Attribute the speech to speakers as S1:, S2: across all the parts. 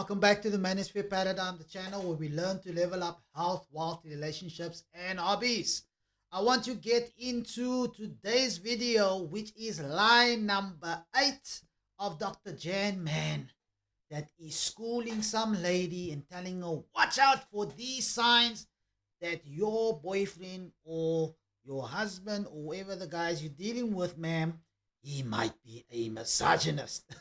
S1: Welcome back to the Manosphere Paradigm, the channel where we learn to level up health, wealth, relationships, and hobbies. I want to get into today's video, which is line number 8 of Dr. Jan Man, that is schooling some lady and telling her, watch out for these signs that your boyfriend or your husband or whoever the guys you're dealing with, ma'am, he might be a misogynist.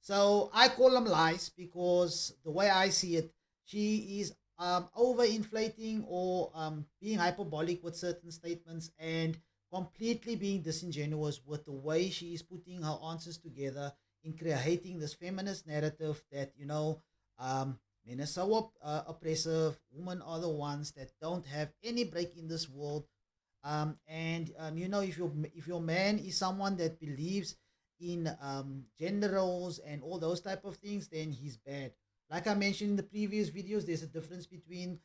S1: So I call them lies because the way I see it, she is overinflating or being hyperbolic with certain statements and completely being disingenuous with the way she is putting her answers together in creating this feminist narrative that, men are so oppressive, women are the ones that don't have any break in this world. If your man is someone that believes in gender roles and all those type of things, then he's bad. Like I mentioned in the previous videos, there's a difference between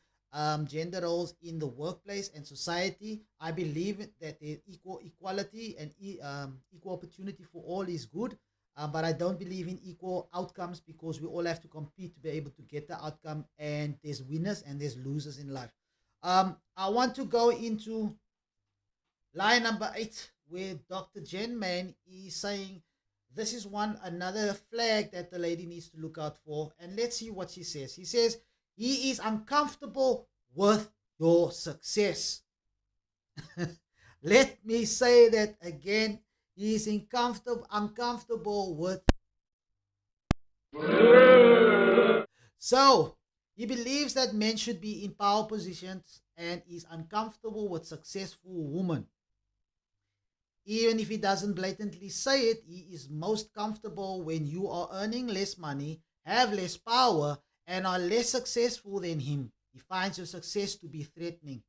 S1: gender roles in the workplace and society. I believe that the equality and equal opportunity for all is good, but I don't believe in equal outcomes because we all have to compete to be able to get the outcome, and there's winners and there's losers in life. I want to go into line number 8, where Dr. Jen Man is saying this is another flag that the lady needs to look out for. And let's see what she says. He says he is uncomfortable with your success. Let me say that again. He is uncomfortable with. So he believes that men should be in power positions and is uncomfortable with successful women. Even if he doesn't blatantly say it, he is most comfortable when you are earning less money, have less power, and are less successful than him. He finds your success to be threatening.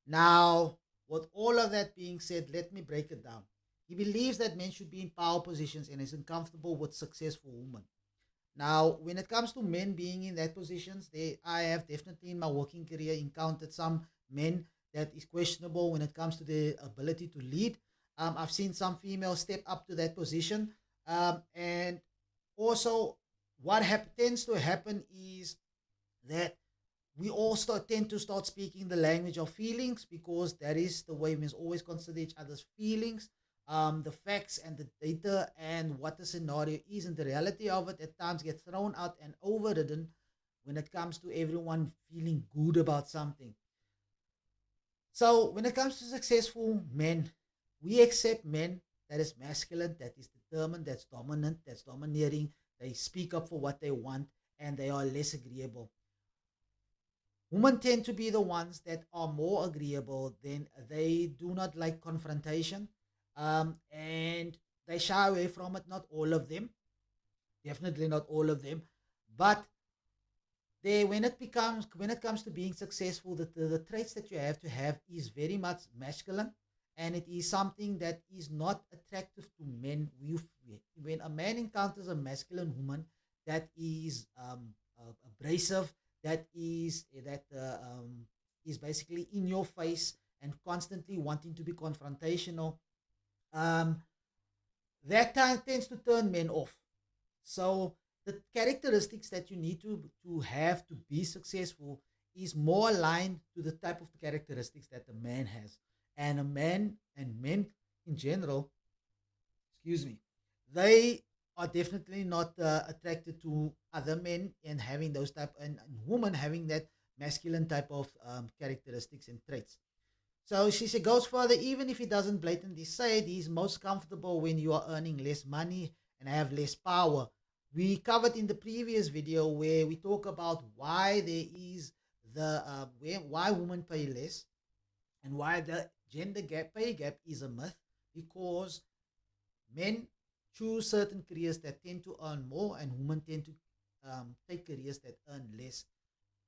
S1: Now, with all of that being said, let me break it down. He believes that men should be in power positions and is uncomfortable with successful women. Now, when it comes to men being in that positions, I have definitely in my working career encountered some men that is questionable when it comes to their ability to lead. I've seen some females step up to that position. And also, what tends to happen is that we all tend to start speaking the language of feelings, because that is the way we always consider each other's feelings, the facts and the data and what the scenario is, and the reality of it at times gets thrown out and overridden when it comes to everyone feeling good about something. So when it comes to successful men, we accept men that is masculine, that is determined, that's dominant, that's domineering. They speak up for what they want and they are less agreeable. Women tend to be the ones that are more agreeable. Then they do not like confrontation, and they shy away from it. Not all of them, definitely not all of them, but when it comes to being successful, the traits that you have to have is very much masculine, and it is something that is not attractive to men. When a man encounters a masculine woman that is abrasive, that is basically in your face and constantly wanting to be confrontational, um, that tends to turn men off. So the characteristics that you need to have to be successful is more aligned to the type of characteristics that a man has. And a man and men in general, excuse me, they are definitely not attracted to other men and having those type, and women having that masculine type of characteristics and traits. So she goes further, even if he doesn't blatantly say it, he's most comfortable when you are earning less money and have less power. We covered in the previous video where we talk about why there is why women pay less and why the pay gap is a myth, because men choose certain careers that tend to earn more and women tend to take careers that earn less.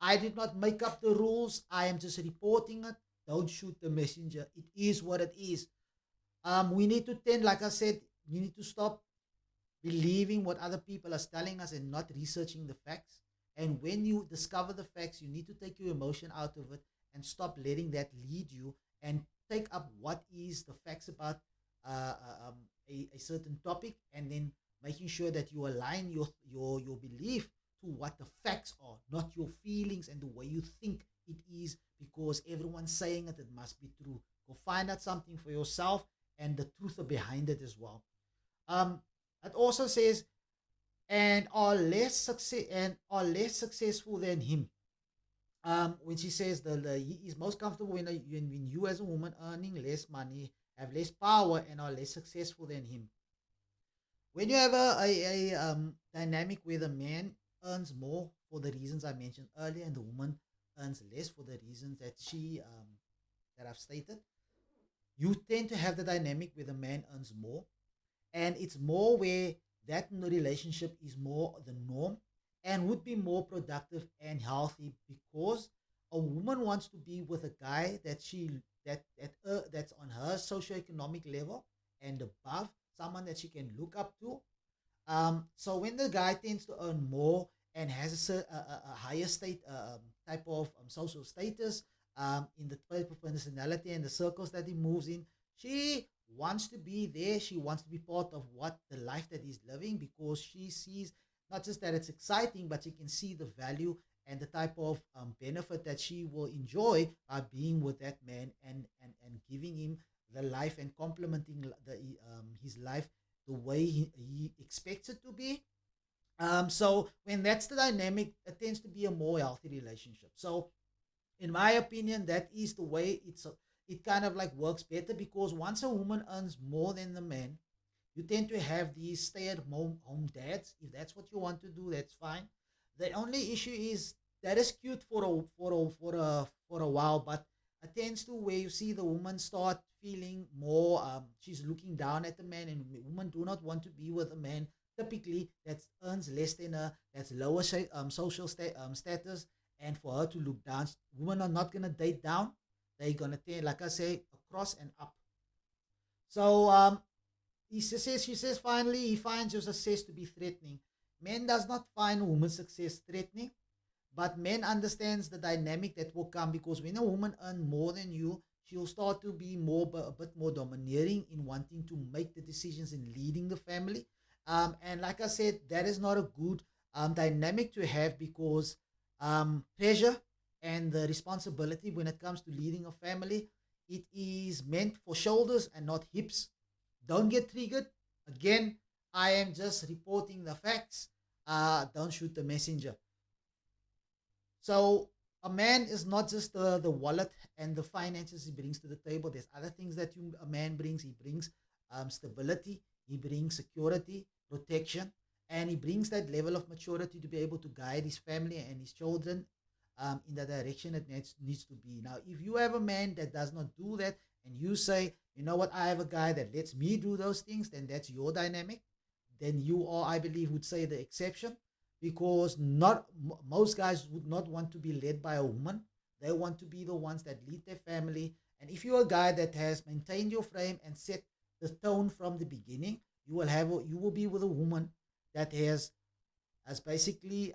S1: I did not make up the rules. I am just reporting it. Don't shoot the messenger. It is what it is. We need to tend, like I said, you need to stop believing what other people are telling us and not researching the facts. And when you discover the facts, you need to take your emotion out of it and stop letting that lead you, and take up what is the facts about uh, uh, um, a certain topic, and then making sure that you align your belief to what the facts are, not your feelings and the way you think it is because everyone's saying it, it must be true. Go find out something for yourself and the truth behind it as well. Um, it also says, and are less successful than him. When she says he is most comfortable when you as a woman earning less money, have less power, and are less successful than him. When you have a dynamic where the man earns more for the reasons I mentioned earlier, and the woman earns less for the reasons that I've stated, you tend to have the dynamic where the man earns more, and it's more where that relationship is more the norm and would be more productive and healthy because a woman wants to be with a guy that's on her socioeconomic level and above, someone that she can look up to. So when the guy tends to earn more and has a higher state type of social status in the type of personality and the circles that he moves in, she wants to be there. She wants to be part of what the life that he's living because she sees not just that it's exciting, but she can see the value and the type of benefit that she will enjoy by being with that man and giving him the life and complementing his life the way he expects it to be. So when that's the dynamic, it tends to be a more healthy relationship. So in my opinion, that is the way it kind of like works better because once a woman earns more than the man, you tend to have these stay-at-home dads. If that's what you want to do, that's fine. The only issue is that is cute for a while, but it tends to where you see the woman start feeling more. She's looking down at the man, and women do not want to be with a man typically that earns less than her, that's lower social status, and for her to look down. Women are not gonna date down. They're gonna take, like I say, across and up. So she says finally he finds your success to be threatening. Men does not find a woman's success threatening, but men understands the dynamic that will come because when a woman earns more than you, she'll start to be a bit more domineering in wanting to make the decisions in leading the family. And like I said, that is not a good dynamic to have because pressure and the responsibility when it comes to leading a family, it is meant for shoulders and not hips. Don't get triggered. Again, I am just reporting the facts. Don't shoot the messenger. So a man is not just the wallet and the finances he brings to the table. There's other things that a man brings. He brings stability. He brings security, protection, and he brings that level of maturity to be able to guide his family and his children in the direction it needs to be. Now, if you have a man that does not do that and you say, you know what, I have a guy that lets me do those things, then that's your dynamic. Then you are, I believe, would say the exception because not most guys would not want to be led by a woman. They want to be the ones that lead their family. And if you're a guy that has maintained your frame and set the tone from the beginning, you will be with a woman that has basically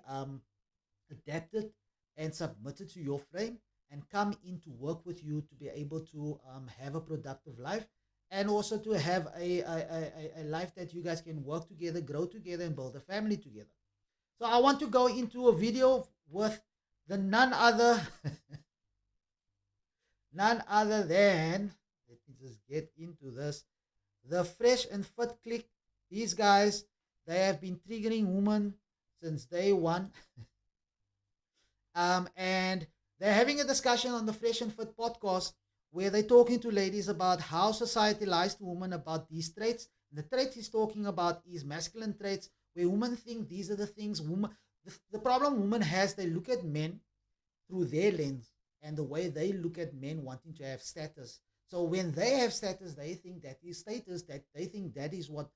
S1: adapted and submitted to your frame and come in to work with you to be able to have a productive life and also to have a life that you guys can work together, grow together, and build a family together. So I want to go into a video with the none other none other than, let me just get into this, the Fresh and Fit Click. These guys, they have been triggering women since day one. And they're having a discussion on the Fresh and Fit podcast where they're talking to ladies about how society lies to women about these traits. And the traits he's talking about is masculine traits, where women think these are the things the problem women has, they look at men through their lens and the way they look at men wanting to have status. So when they have status, they think that is status, that they think that is what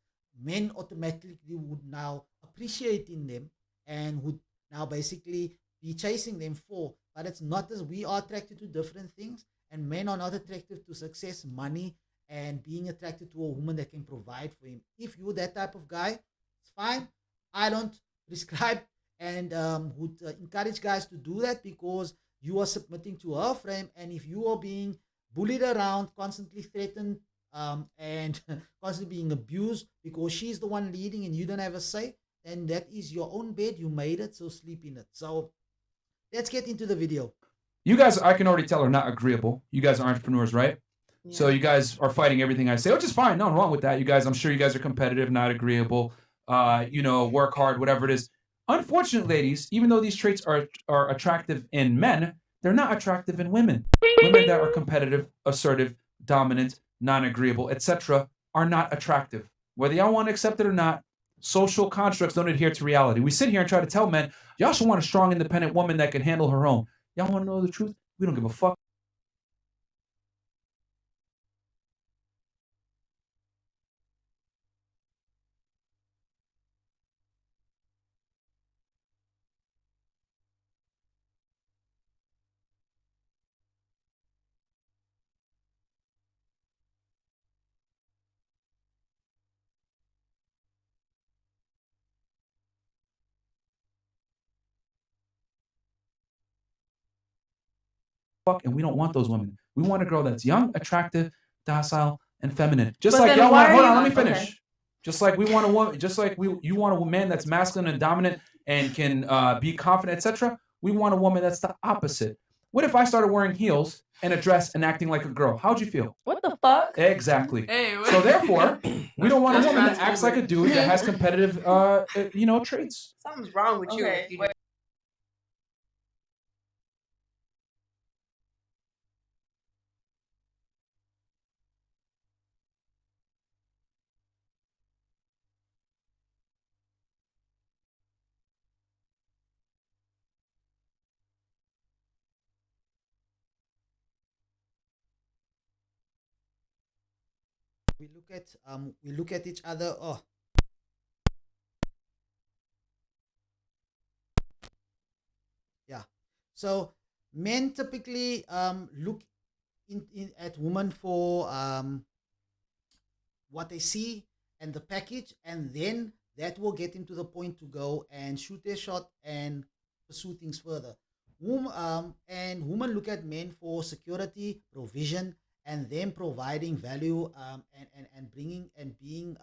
S1: men automatically would now appreciate in them and would now basically be chasing them for. But it's not as we are attracted to different things, and men are not attracted to success, money, and being attracted to a woman that can provide for him. If you're that type of guy, it's fine. I don't prescribe and would encourage guys to do that because you are submitting to her frame, and if you are being bullied around, constantly threatened and constantly being abused because she's the one leading and you don't have a say, then that is your own bed. You made it, so sleep in it. So let's get into the video.
S2: You guys, I can already tell, are not agreeable. You guys are entrepreneurs, right? Yeah. So you guys are fighting everything I say, which is fine. Nothing wrong with that. You guys, I'm sure you guys are competitive, not agreeable. Work hard, whatever it is. Unfortunately, ladies, even though these traits are attractive in men, they're not attractive in women. Women that are competitive, assertive, dominant, non-agreeable, etc., are not attractive. Whether y'all want to accept it or not, social constructs don't adhere to reality. We sit here and try to tell men, y'all should want a strong, independent woman that can handle her own. Y'all want to know the truth? We don't give a fuck. And we don't want those women. We want a girl that's young, attractive, docile, and feminine. Just like y'all want. Hold on, let me finish. Okay. Just like we want a woman, just like you want a man that's masculine and dominant and can be confident, etc. We want a woman that's the opposite. What if I started wearing heels and a dress and acting like a girl? How'd you feel?
S3: What the fuck?
S2: Exactly. Hey, so therefore, we don't want a woman that acts like a dude that has competitive, traits.
S3: Something's wrong with you. If you
S1: we look at each other. Oh, yeah. So men typically look at women for what they see and the package, and then that will get them to the point to go and shoot their shot and pursue things further. Women look at men for security, provision, and them providing value, and bringing and being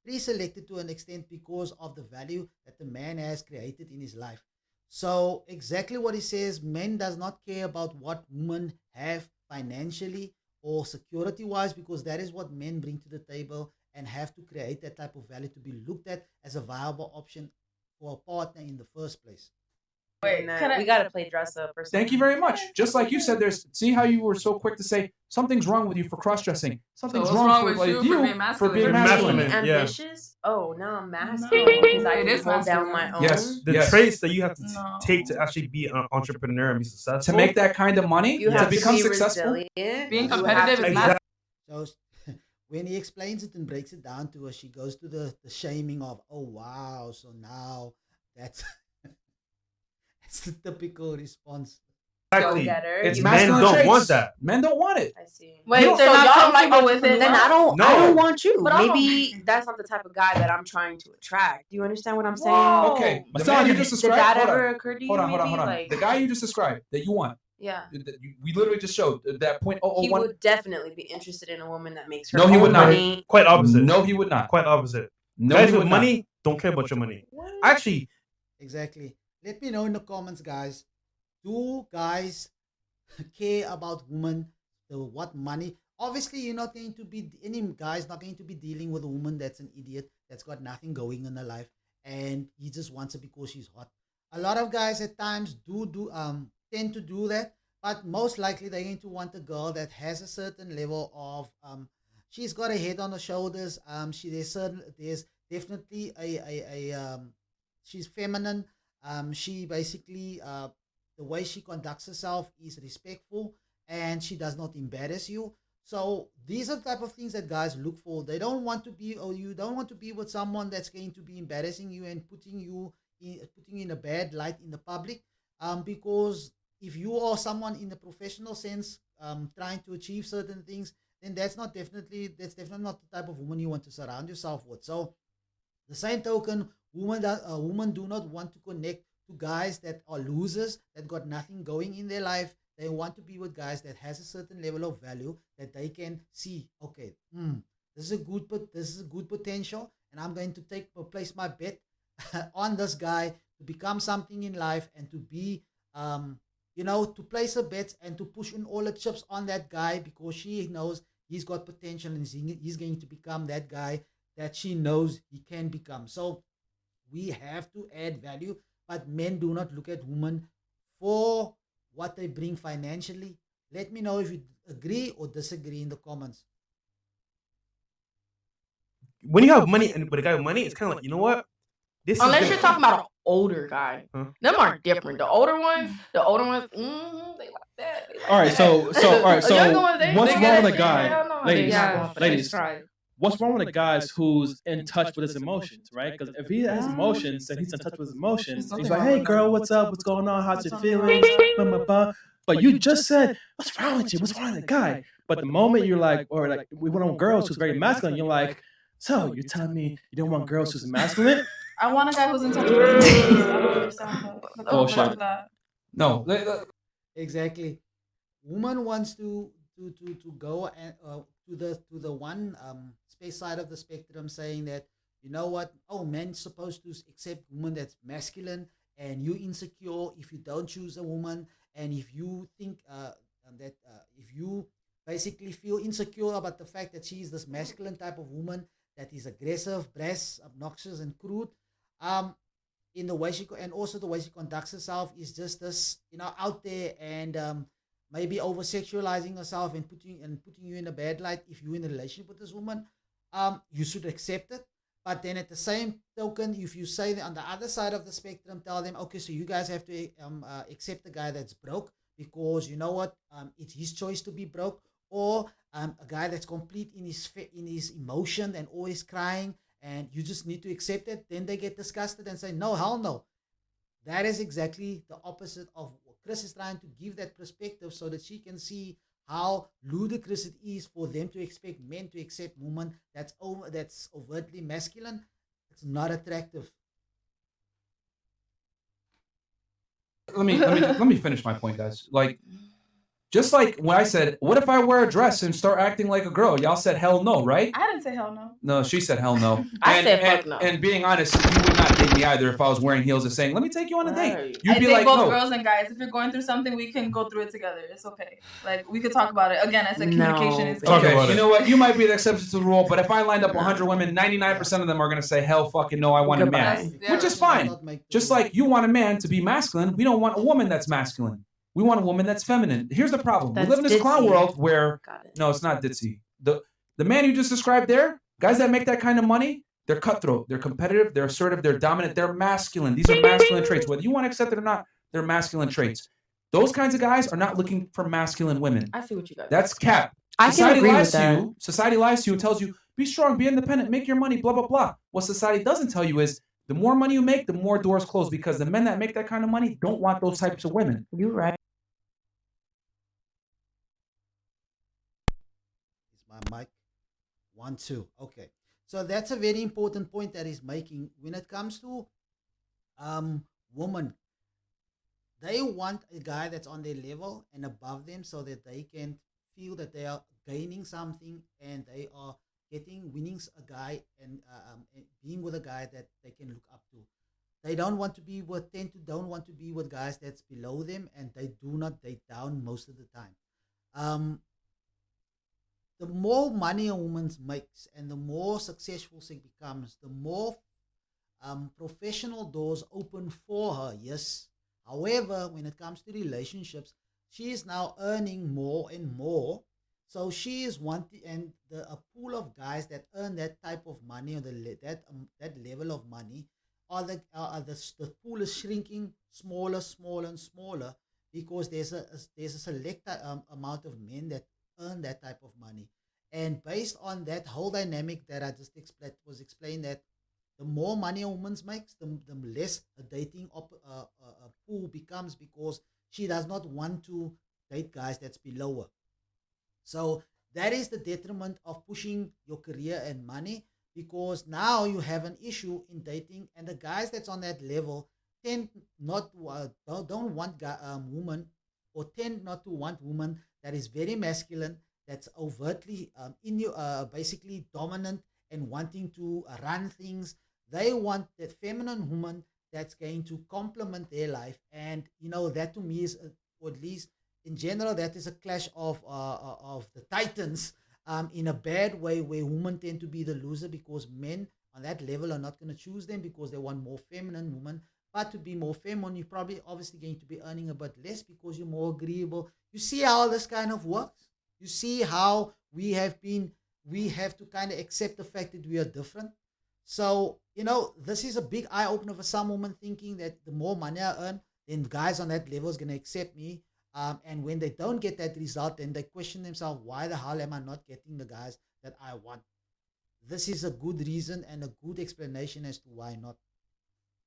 S1: pre-selected to an extent because of the value that the man has created in his life. So exactly what he says, men does not care about what women have financially or security wise, because that is what men bring to the table and have to create that type of value to be looked at as a viable option for a partner in the first place.
S3: Wait, we gotta play dress up or something.
S2: Thank you very much. Just like you said, see how you were so quick to say something's wrong with you for cross-dressing. Something's wrong with you for being masculine.
S3: Ambitious? Oh, now I'm masculine because I can hold down my own.
S4: Yes, the traits that you have to take to actually be an entrepreneur and be successful.
S2: To make that kind of money,
S3: you have
S2: to become
S3: be
S2: successful.
S3: Resilient.
S5: Being competitive is masculine.
S1: So when he explains it and breaks it down to her, she goes to the shaming of, oh wow, so now that's that's the typical response.
S4: Exactly.
S2: It's
S4: men don't want that.
S2: Men don't want it.
S3: I see.
S5: Wait,
S3: so
S5: they're not
S3: y'all like
S5: comfortable
S3: with it, then I don't want you.
S5: But
S3: maybe that's not the type of guy that I'm trying to attract. Do you understand what I'm saying?
S2: Whoa. Okay. The man you just described.
S3: Did that ever occur to you?
S2: Hold on. Like, the guy you just described that you want.
S3: Yeah.
S2: We literally just showed that point.
S3: He would definitely be interested in a woman that makes her
S2: no, he would not.
S3: money.
S4: Quite opposite.
S2: No, he would not.
S4: Quite opposite.
S2: No,
S4: guys with money don't care about your money.
S3: What?
S4: Actually.
S1: Exactly. Let me know in the comments, guys. Do guys care about women? What money? Obviously, you're not going to be, any guy's not going to be dealing with a woman that's an idiot, that's got nothing going in her life, and he just wants her because she's hot. A lot of guys at times tend to do that, but most likely they're going to want a girl that has a certain level of she's got a head on her shoulders. There's definitely she's feminine. She basically the way she conducts herself is respectful, and she does not embarrass you. So these are the type of things that guys look for. They don't want to be, or you don't want to be with someone that's going to be embarrassing you and putting you in a bad light in the public. Because if you are someone in the professional sense, trying to achieve certain things, then that's definitely not the type of woman you want to surround yourself with. So the same token, women do not want to connect to guys that are losers, that got nothing going in their life, They want to be with guys that has a certain level of value that they can see. Okay, this is a good, this is a good potential, and I'm going to place my bet on this guy to become something in life and to be, to place a bet and to push in all the chips on that guy because she knows he's got potential and he's going to become that guy that she knows he can become. So we have to add value, but men do not look at women for what they bring financially. Let me know if you agree or disagree in the comments.
S4: When you have money and with a guy with money, it's kind of like, you know what?
S3: Unless you're talking about an older guy, them are different. The older ones, they like that.
S5: All right, so what's wrong with a guy, ladies? What's wrong with a guy who's in touch with his emotions, right? Because if he has emotions and he's in touch with his emotions, he's like, "Hey, girl, what's up? What's going on? How's your feelings?" Blah, blah, blah. But you just said, "What's wrong with you? What's wrong with the guy?" But the moment you're like, or like, we want girls who's very masculine, you're like, "So you're telling me you don't want girls who's masculine?"
S6: I want a guy who's in touch with his emotions. I don't understand that.
S5: Bullshit.
S2: No.
S1: Exactly. Woman wants to go and to the one space side of the spectrum, saying that, you know what, men's supposed to accept woman that's masculine, and you insecure if you don't choose a woman, and if you think that if you basically feel insecure about the fact that she is this masculine type of woman that is aggressive, brash, obnoxious, and crude, in the way and also the way she conducts herself is just this, out there, and maybe over sexualizing herself and putting you in a bad light. If you're in a relationship with this woman, you should accept it. But then at the same token, if you say that on the other side of the spectrum, tell them, okay, so you guys have to accept the guy that's broke, because you know what, it's his choice to be broke, or a guy that's complete in his emotion and always crying, and you just need to accept it. Then they get disgusted and say, no, hell no. That is exactly the opposite of what Chris is trying to give, that perspective, so that she can see how ludicrous it is for them to expect men to accept women that's overtly masculine. It's not attractive.
S2: Let me finish my point, guys. Like, just like when I said, what if I wear a dress and start acting like a girl? Y'all said hell no, right?
S6: I didn't say hell no.
S2: No, she said hell no.
S3: I said fuck no.
S2: And being honest, you would not date me either if I was wearing heels and saying, let me take you on a date. You'd be like,
S6: both
S2: no.
S6: girls and guys. If you're going through something, we can go through it together. It's okay. Like, we could talk about it. Again, I said communication is key.
S2: Okay, you know what? You might be the exception to the rule, but if I lined up 100 women, 99% of them are going to say, hell fucking no, I want a man. Which is fine. Just like you want a man to be masculine, we don't want a woman that's masculine. We want a woman that's feminine. Here's the problem. We live in this clown world where, no, it's not ditzy. The man you just described there, guys that make that kind of money, they're cutthroat, they're competitive, they're assertive, they're dominant, they're masculine. These are masculine traits. Whether you want to accept it or not, they're masculine traits. Those kinds of guys are not looking for masculine women.
S3: I see what you got.
S2: That's cap. Society lies to you. Society lies to you and tells you, be strong, be independent, make your money, blah, blah, blah. What society doesn't tell you is, the more money you make, the more doors close, because the men that make that kind of money don't want those types of women.
S3: You're right.
S1: My mic 1 2. Okay, so that's a very important point that he's making when it comes to women. They want a guy that's on their level and above them, so that they can feel that they are gaining something and they are winning a guy and being with a guy that they can look up to. They don't want to be don't want to be with guys that's below them, and they do not date down most of the time. The more money a woman makes and the more successful she becomes, the more professional doors open for her, yes. However, when it comes to relationships, she is now earning more and more. So she is wanting, and a pool of guys that earn that type of money, or that level of money, the pool is shrinking smaller and smaller, because there's a select amount of men that earn that type of money. And based on that whole dynamic that I just explained, that the more money a woman makes, the less a dating pool becomes, because she does not want to date guys that's below her. So that is the detriment of pushing your career and money, because now you have an issue in dating, and the guys that's on that level don't want women or tend not to want women that is very masculine, that's overtly basically dominant and wanting to run things. They want that feminine woman that's going to complement their life. And that to me is, or at least in general, that is a clash of the titans, in a bad way, where women tend to be the loser because men on that level are not going to choose them because they want more feminine women. But to be more feminine, you're probably obviously going to be earning a bit less because you're more agreeable. You see how this kind of works? You see how we have to kind of accept the fact that we are different. So, this is a big eye opener for some women, thinking that the more money I earn, then guys on that level is going to accept me. And when they don't get that result, then they question themselves, why the hell am I not getting the guys that I want? This is a good reason and a good explanation as to why not.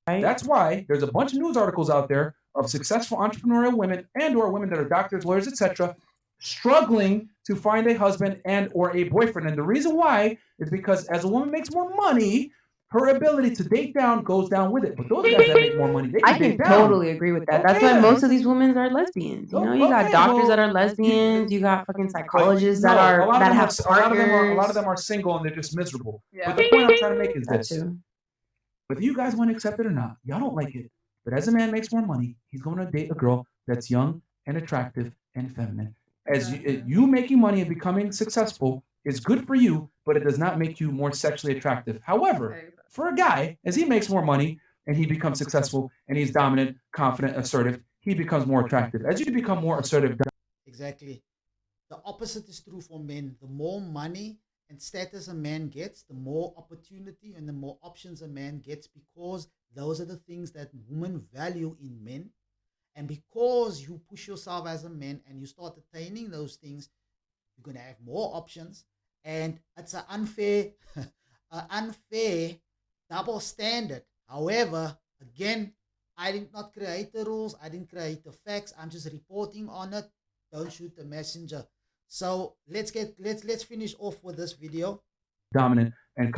S2: That's why there's a bunch of news articles out there of successful entrepreneurial women or women that are doctors, lawyers, etc., struggling to find a husband and or a boyfriend. And the reason why is because as a woman makes more money, her ability to date down goes down with it. But those guys that make more money, they can
S3: I can
S2: date down.
S3: totally agree with that. That's why most of these women are lesbians. You got doctors that are lesbians. You got fucking psychologists that have partners.
S2: A lot of them are single and they're just miserable.
S6: Yeah.
S2: But the point I'm trying to make is this. Whether you guys want to accept it or not, y'all don't like it. But as a man makes more money, he's going to date a girl that's young and attractive and feminine. As you making money and becoming successful is good for you, but it does not make you more sexually attractive. However, for a guy, as he makes more money and he becomes successful and he's dominant, confident, assertive, he becomes more attractive. As you become more assertive.
S1: Exactly. The opposite is true for men. The more money and status a man gets, the more opportunity and the more options a man gets, because those are the things that women value in men. And because you push yourself as a man and you start attaining those things, you're going to have more options. And it's an unfair double standard. However, again, I did not create the rules. I didn't create the facts. I'm just reporting on it. Don't shoot the messenger. So let's finish off with this video.
S2: Dominant and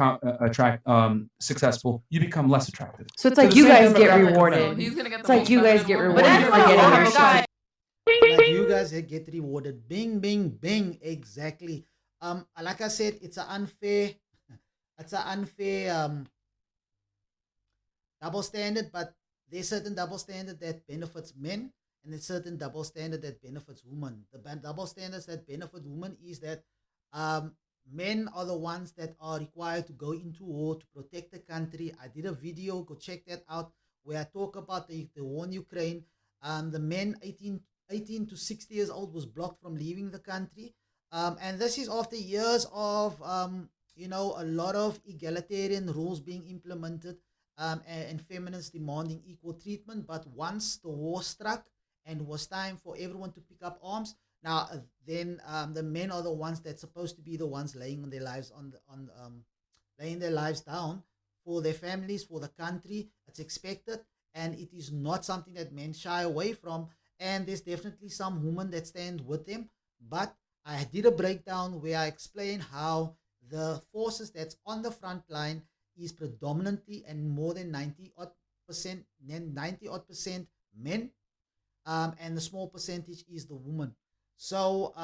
S2: successful, you become less attractive.
S3: So it's like you guys get rewarded. It's like you guys get rewarded for getting your shot.
S1: Like you guys get rewarded. Bing, bing, bing. Exactly. Like I said, it's an unfair double standard, but there's certain double standard that benefits men, and there's certain double standard that benefits women. The double standards that benefit women is that men are the ones that are required to go into war to protect the country. I did a video, go check that out, where I talk about the war in Ukraine. The men 18 to 60 years old was blocked from leaving the country. And this is after years of, a lot of egalitarian rules being implemented, and feminists demanding equal treatment. But once the war struck and it was time for everyone to pick up arms, now then the men are the ones that's supposed to be the ones laying their lives laying their lives down for their families, for the country. It's expected, and it is not something that men shy away from. And there's definitely some women that stand with them. But I did a breakdown where I explain how the forces that's on the front line is predominantly and more than 90 odd percent men, and the small percentage is the woman. So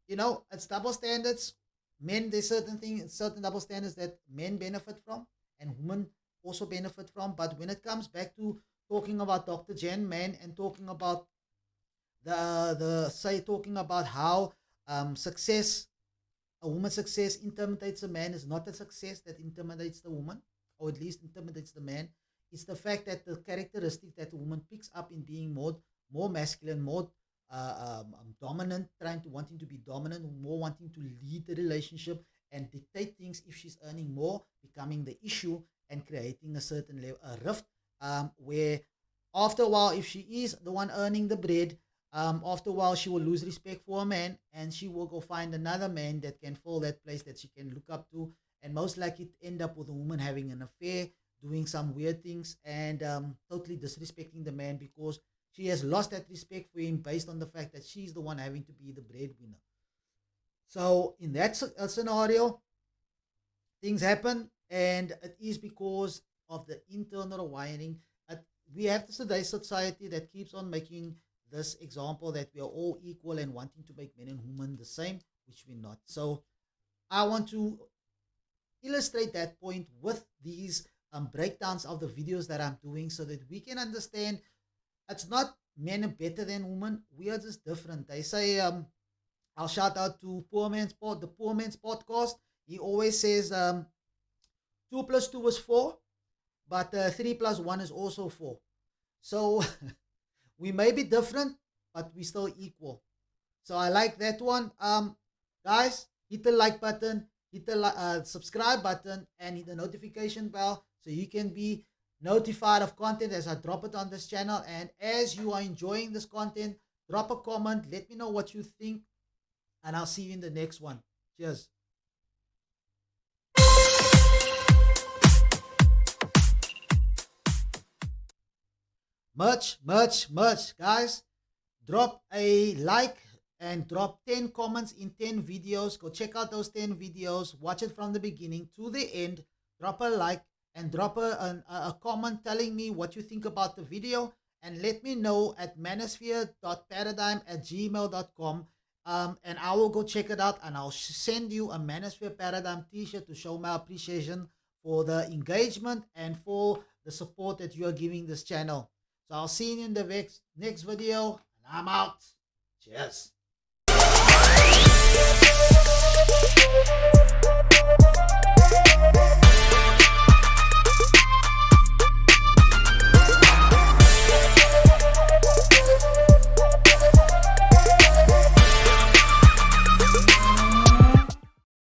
S1: it's double standards. Men, there's certain double standards that men benefit from and women also benefit from. But when it comes back to talking about Dr. Jan Man and talking about talking about how a woman's success intimidates a man, is not a success that intimidates the woman, or at least intimidates the man. It's the fact that the characteristic that a woman picks up in being more masculine, more dominant, wanting to be dominant, more wanting to lead the relationship and dictate things. If she's earning more, becoming the issue and creating a certain level, a rift, where after a while, if she is the one earning the bread, after a while she will lose respect for a man, and she will go find another man that can fill that place that she can look up to, and most likely end up with a woman having an affair, doing some weird things, and totally disrespecting the man because she has lost that respect for him based on the fact that she's the one having to be the breadwinner. So in that scenario, things happen, and it is because of the internal wiring. We have today's society that keeps on making this example that we are all equal and wanting to make men and women the same, which we're not. So I want to illustrate that point with these breakdowns of the videos that I'm doing so that we can understand it's not men are better than women. We are just different. They say, I'll shout out to the Poor Man's Podcast. He always says 2 + 2 is 4, but 3 + 1 is also 4. So we may be different, but we still equal. So I like that one. Guys, hit the like button, hit the subscribe button, and hit the notification bell so you can be notified of content as I drop it on this channel. And as you are enjoying this content, drop a comment. Let me know what you think, and I'll see you in the next one. Cheers. Much, guys. Drop a like and drop 10 comments in 10 videos. Go check out those 10 videos. Watch it from the beginning to the end. Drop a like and drop a comment telling me what you think about the video. And let me know at manosphere.paradigm@gmail.com. And I will go check it out, and I'll send you a Manosphere Paradigm t-shirt to show my appreciation for the engagement and for the support that you are giving this channel. So I'll see you in the next video, and I'm out. Cheers.